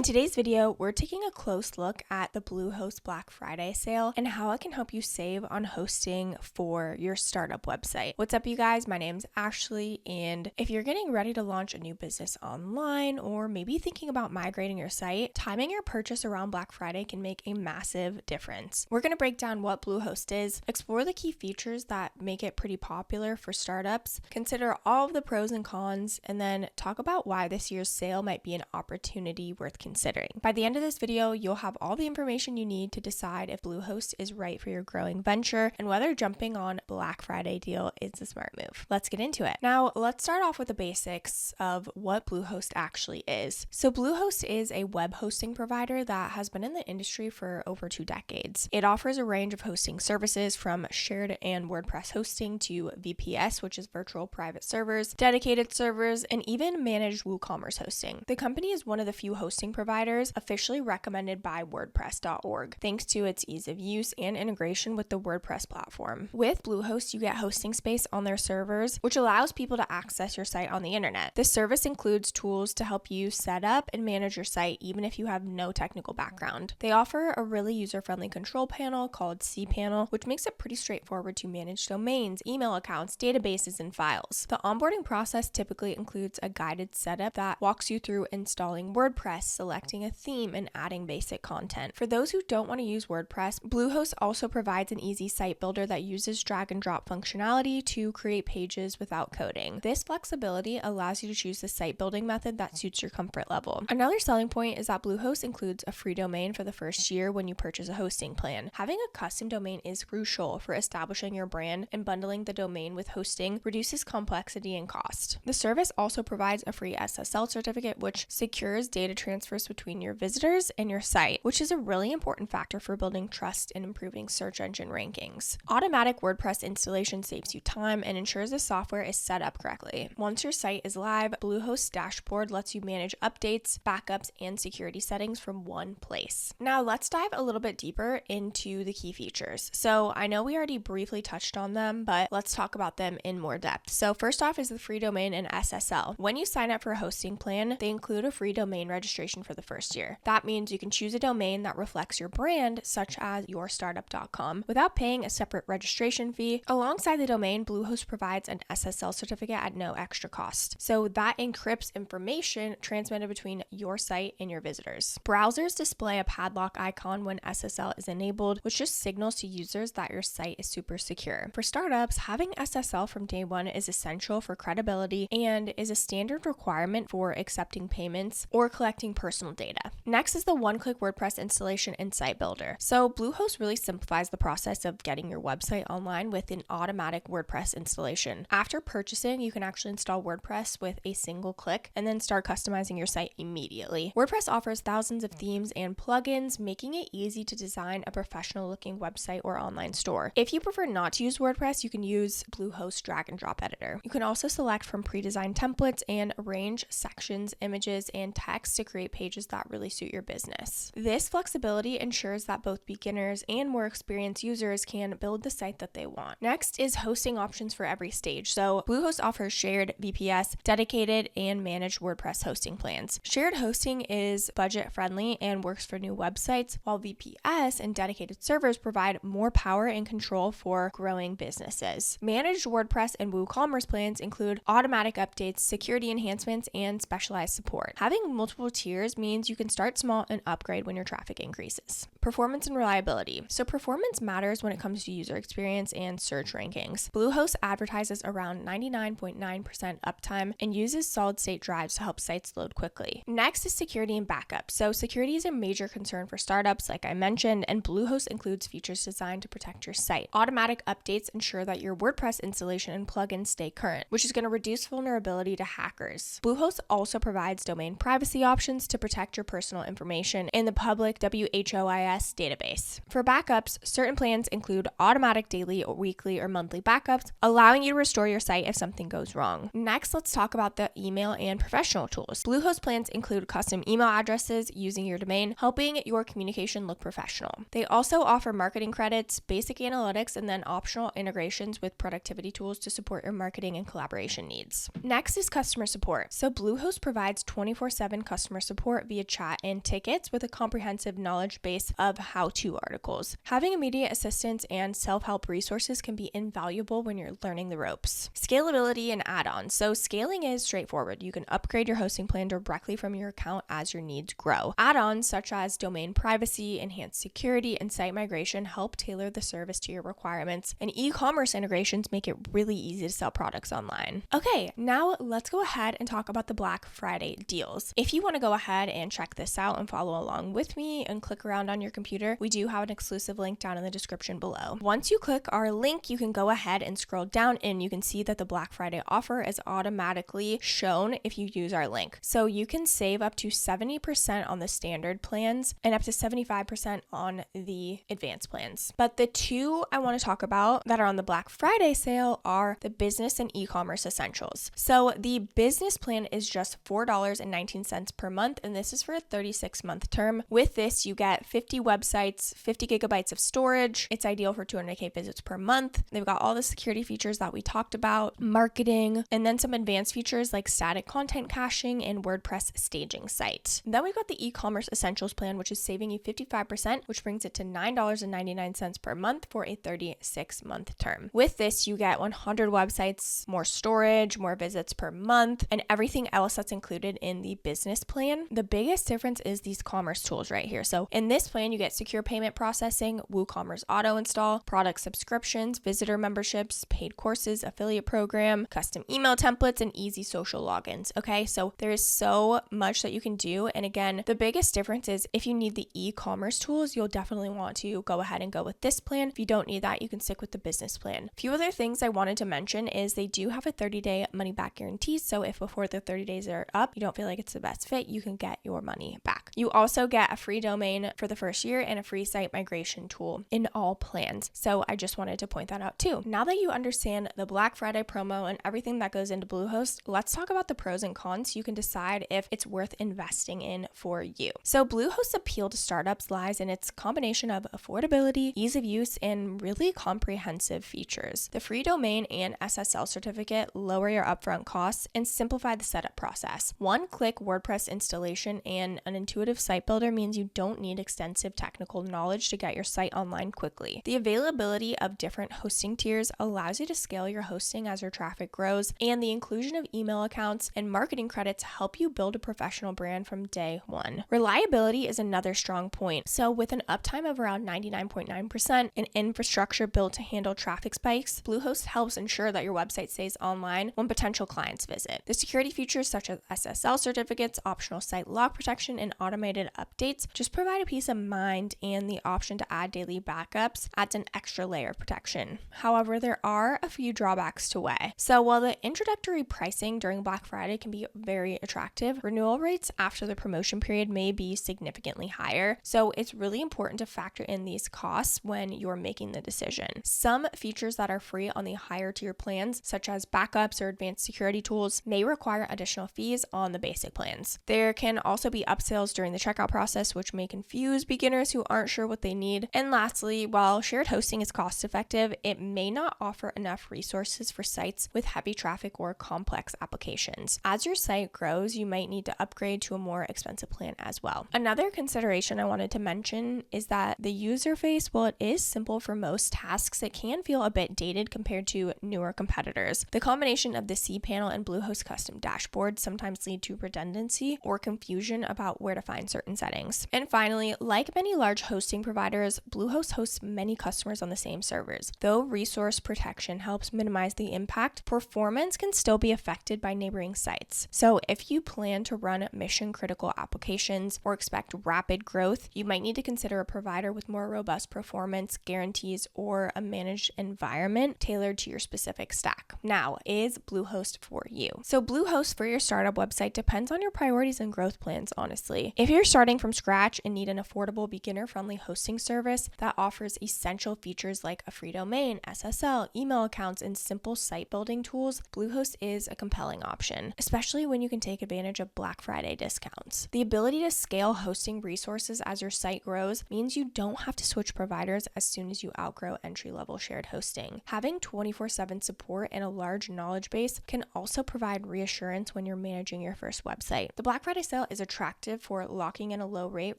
In today's video, we're taking a close look at the Bluehost Black Friday sale and how it can help you save on hosting for your startup website. What's up, you guys? My name's Ashley, and if you're getting ready to launch a new business online or maybe thinking about migrating your site, timing your purchase around Black Friday can make a massive difference. We're going to break down what Bluehost is, explore the key features that make it pretty popular for startups, consider all of the pros and cons, and then talk about why this year's sale might be an opportunity worth considering. By the end of this video, you'll have all the information you need to decide if Bluehost is right for your growing venture and whether jumping on Black Friday deal is a smart move. Let's get into it. Now, let's start off with the basics of what Bluehost actually is. So Bluehost is a web hosting provider that has been in the industry for over 2 decades. It offers a range of hosting services from shared and WordPress hosting to VPS, which is virtual private servers, dedicated servers, and even managed WooCommerce hosting. The company is one of the few hosting providers officially recommended by WordPress.org, thanks to its ease of use and integration with the WordPress platform. With Bluehost, you get hosting space on their servers, which allows people to access your site on the internet. This service includes tools to help you set up and manage your site, even if you have no technical background. They offer a really user-friendly control panel called cPanel, which makes it pretty straightforward to manage domains, email accounts, databases, and files. The onboarding process typically includes a guided setup that walks you through installing WordPress, selecting a theme, and adding basic content. For those who don't want to use WordPress, Bluehost also provides an easy site builder that uses drag and drop functionality to create pages without coding. This flexibility allows you to choose the site building method that suits your comfort level. Another selling point is that Bluehost includes a free domain for the first year when you purchase a hosting plan. Having a custom domain is crucial for establishing your brand, and bundling the domain with hosting reduces complexity and cost. The service also provides a free SSL certificate, which secures data transfers between your visitors and your site, which is a really important factor for building trust and improving search engine rankings. Automatic WordPress installation saves you time and ensures the software is set up correctly. Once your site is live, Bluehost's dashboard lets you manage updates, backups, and security settings from one place. Now, let's dive a little bit deeper into the key features. So I know we already briefly touched on them, but let's talk about them in more depth. So first off is the free domain and SSL. When you sign up for a hosting plan, they include a free domain registration for the first year. That means you can choose a domain that reflects your brand, such as yourstartup.com, without paying a separate registration fee. Alongside the domain, Bluehost provides an SSL certificate at no extra cost. So that encrypts information transmitted between your site and your visitors. Browsers display a padlock icon when SSL is enabled, which just signals to users that your site is super secure. For startups, having SSL from day one is essential for credibility and is a standard requirement for accepting payments or collecting personal data. Next is the one-click WordPress installation and site builder. So Bluehost really simplifies the process of getting your website online with an automatic WordPress installation. After purchasing, you can actually install WordPress with a single click and then start customizing your site immediately. WordPress offers thousands of themes and plugins, making it easy to design a professional-looking website or online store. If you prefer not to use WordPress, you can use Bluehost drag and drop editor. You can also select from pre-designed templates and arrange sections, images, and text to create pages that really suit your business. This flexibility ensures that both beginners and more experienced users can build the site that they want. Next is hosting options for every stage. So Bluehost offers shared, VPS, dedicated, and managed WordPress hosting plans. Shared hosting is budget-friendly and works for new websites, while VPS and dedicated servers provide more power and control for growing businesses. Managed WordPress and WooCommerce plans include automatic updates, security enhancements, and specialized support. Having multiple tiers means you can start small and upgrade when your traffic increases. Performance and reliability. So performance matters when it comes to user experience and search rankings. Bluehost advertises around 99.9% uptime and uses solid-state drives to help sites load quickly. Next is security and backup. So security is a major concern for startups, like I mentioned, and Bluehost includes features designed to protect your site. Automatic updates ensure that your WordPress installation and plugins stay current, which is going to reduce vulnerability to hackers. Bluehost also provides domain privacy options to protect your personal information, and the public WHOIS WordPress database. For backups, certain plans include automatic daily or weekly or monthly backups, allowing you to restore your site if something goes wrong. Next, let's talk about the email and professional tools. Bluehost plans include custom email addresses using your domain, helping your communication look professional. They also offer marketing credits, basic analytics, and then optional integrations with productivity tools to support your marketing and collaboration needs. Next is customer support. So Bluehost provides 24/7 customer support via chat and tickets with a comprehensive knowledge base of how-to articles. Having immediate assistance and self-help resources can be invaluable when you're learning the ropes. Scalability and add-ons. So scaling is straightforward. You can upgrade your hosting plan directly from your account as your needs grow. Add-ons such as domain privacy, enhanced security, and site migration help tailor the service to your requirements, and e-commerce integrations make it really easy to sell products online. Okay, now let's go ahead and talk about the Black Friday deals. If you want to go ahead and check this out and follow along with me and click around on your computer, we do have an exclusive link down in the description below. Once you click our link, you can go ahead and scroll down and you can see that the Black Friday offer is automatically shown if you use our link. So you can save up to 70% on the standard plans and up to 75% on the advanced plans. But the two I want to talk about that are on the Black Friday sale are the business and e-commerce essentials. So the business plan is just $4.19 per month, and this is for a 36-month term. With this, you get 50 websites, 50 gigabytes of storage. It's ideal for 200K visits per month. They've got all the security features that we talked about, marketing, and then some advanced features like static content caching and WordPress staging site. Then we've got the e-commerce essentials plan, which is saving you 55%, which brings it to $9.99 per month for a 36-month term. With this, you get 100 websites, more storage, more visits per month, and everything else that's included in the business plan. The biggest difference is these commerce tools right here. So in this plan, you get secure payment processing, WooCommerce auto install, product subscriptions, visitor memberships, paid courses, affiliate program, custom email templates, and easy social logins. Okay, so there is so much that you can do. And again, the biggest difference is if you need the e-commerce tools, you'll definitely want to go ahead and go with this plan. If you don't need that, you can stick with the business plan. A few other things I wanted to mention is they do have a 30-day money back guarantee. So if before the 30 days are up, you don't feel like it's the best fit, you can get your money back. You also get a free domain for the first year and a free site migration tool in all plans. So I just wanted to point that out too. Now that you understand the Black Friday promo and everything that goes into Bluehost, let's talk about the pros and cons so you can decide if it's worth investing in for you. So Bluehost's appeal to startups lies in its combination of affordability, ease of use, and really comprehensive features. The free domain and SSL certificate lower your upfront costs and simplify the setup process. One-click WordPress installation and an intuitive site builder means you don't need extensive technical knowledge to get your site online quickly. The availability of different hosting tiers allows you to scale your hosting as your traffic grows, and the inclusion of email accounts and marketing credits help you build a professional brand from day one. Reliability is another strong point. So with an uptime of around 99.9% and infrastructure built to handle traffic spikes, Bluehost helps ensure that your website stays online when potential clients visit. The security features such as SSL certificates, optional site log protection, and automated updates just provide a peace of mind, and the option to add daily backups adds an extra layer of protection. However, there are a few drawbacks to weigh. So while the introductory pricing during Black Friday can be very attractive, renewal rates after the promotion period may be significantly higher. So it's really important to factor in these costs when you're making the decision. Some features that are free on the higher tier plans, such as backups or advanced security tools, may require additional fees on the basic plans. There can also be upsells during the checkout process, which may confuse beginners who aren't sure what they need. And lastly, while shared hosting is cost effective, it may not offer enough resources for sites with heavy traffic or complex applications. As your site grows, you might need to upgrade to a more expensive plan as well. Another consideration I wanted to mention is that the user face, while it is simple for most tasks, it can feel a bit dated compared to newer competitors. The combination of the cPanel and Bluehost custom dashboards sometimes lead to redundancy or confusion about where to find certain settings. And finally, like many large hosting providers, Bluehost hosts many customers on the same servers. Though resource protection helps minimize the impact, performance can still be affected by neighboring sites. So if you plan to run mission-critical applications or expect rapid growth, you might need to consider a provider with more robust performance guarantees or a managed environment tailored to your specific stack. Now, is Bluehost for you? So Bluehost for your startup website depends on your priorities and growth plans, honestly. If you're starting from scratch and need an affordable affordable, beginner-friendly hosting service that offers essential features like a free domain, SSL, email accounts, and simple site building tools, Bluehost is a compelling option, especially when you can take advantage of Black Friday discounts. The ability to scale hosting resources as your site grows means you don't have to switch providers as soon as you outgrow entry-level shared hosting. Having 24/7 support and a large knowledge base can also provide reassurance when you're managing your first website. The Black Friday sale is attractive for locking in a low rate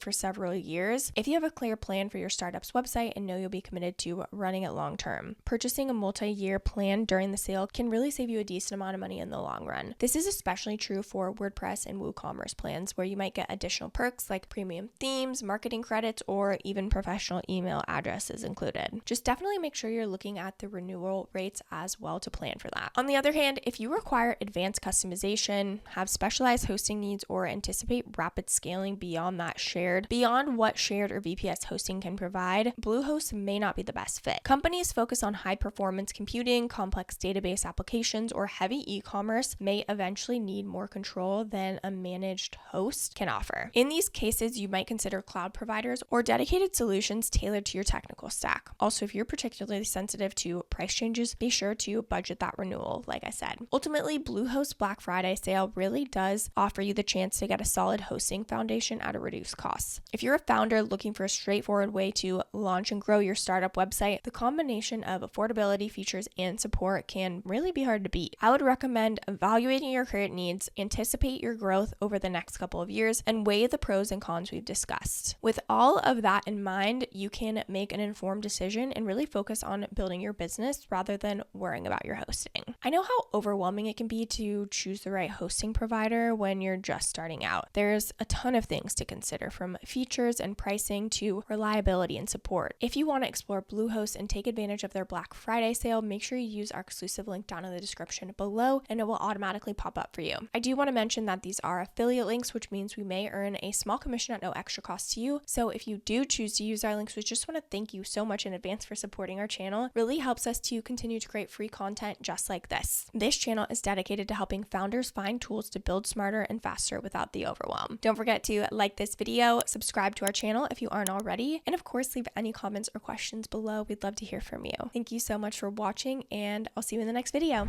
for several years if you have a clear plan for your startup's website and know you'll be committed to running it long term. Purchasing a multi-year plan during the sale can really save you a decent amount of money in the long run. This is especially true for WordPress and WooCommerce plans, where you might get additional perks like premium themes, marketing credits, or even professional email addresses included. Just definitely make sure you're looking at the renewal rates as well to plan for that. On the other hand, if you require advanced customization, have specialized hosting needs, or anticipate rapid scaling beyond what shared or VPS hosting can provide, Bluehost may not be the best fit. Companies focus on high performance computing, complex database applications, or heavy e-commerce may eventually need more control than a managed host can offer. In these cases, you might consider cloud providers or dedicated solutions tailored to your technical stack. Also, if you're particularly sensitive to price changes, be sure to budget that renewal, like I said. Ultimately, Bluehost Black Friday sale really does offer you the chance to get a solid hosting foundation at a reduced cost. If you're a founder looking for a straightforward way to launch and grow your startup website, the combination of affordability, features, and support can really be hard to beat. I would recommend evaluating your current needs, anticipate your growth over the next couple of years, and weigh the pros and cons we've discussed. With all of that in mind, you can make an informed decision and really focus on building your business rather than worrying about your hosting. I know how overwhelming it can be to choose the right hosting provider when you're just starting out. There's a ton of things to consider, from features and pricing to reliability and support. If you want to explore Bluehost and take advantage of their Black Friday sale, make sure you use our exclusive link down in the description below and it will automatically pop up for you. I do want to mention that these are affiliate links, which means we may earn a small commission at no extra cost to you. So if you do choose to use our links, we just want to thank you so much in advance for supporting our channel. It really helps us to continue to create free content just like this. This channel is dedicated to helping founders find tools to build smarter and faster without the overwhelm. Don't forget to like this video, subscribe to our channel if you aren't already, and of course leave any comments or questions below. We'd love to hear from you. Thank you so much for watching, and I'll see you in the next video.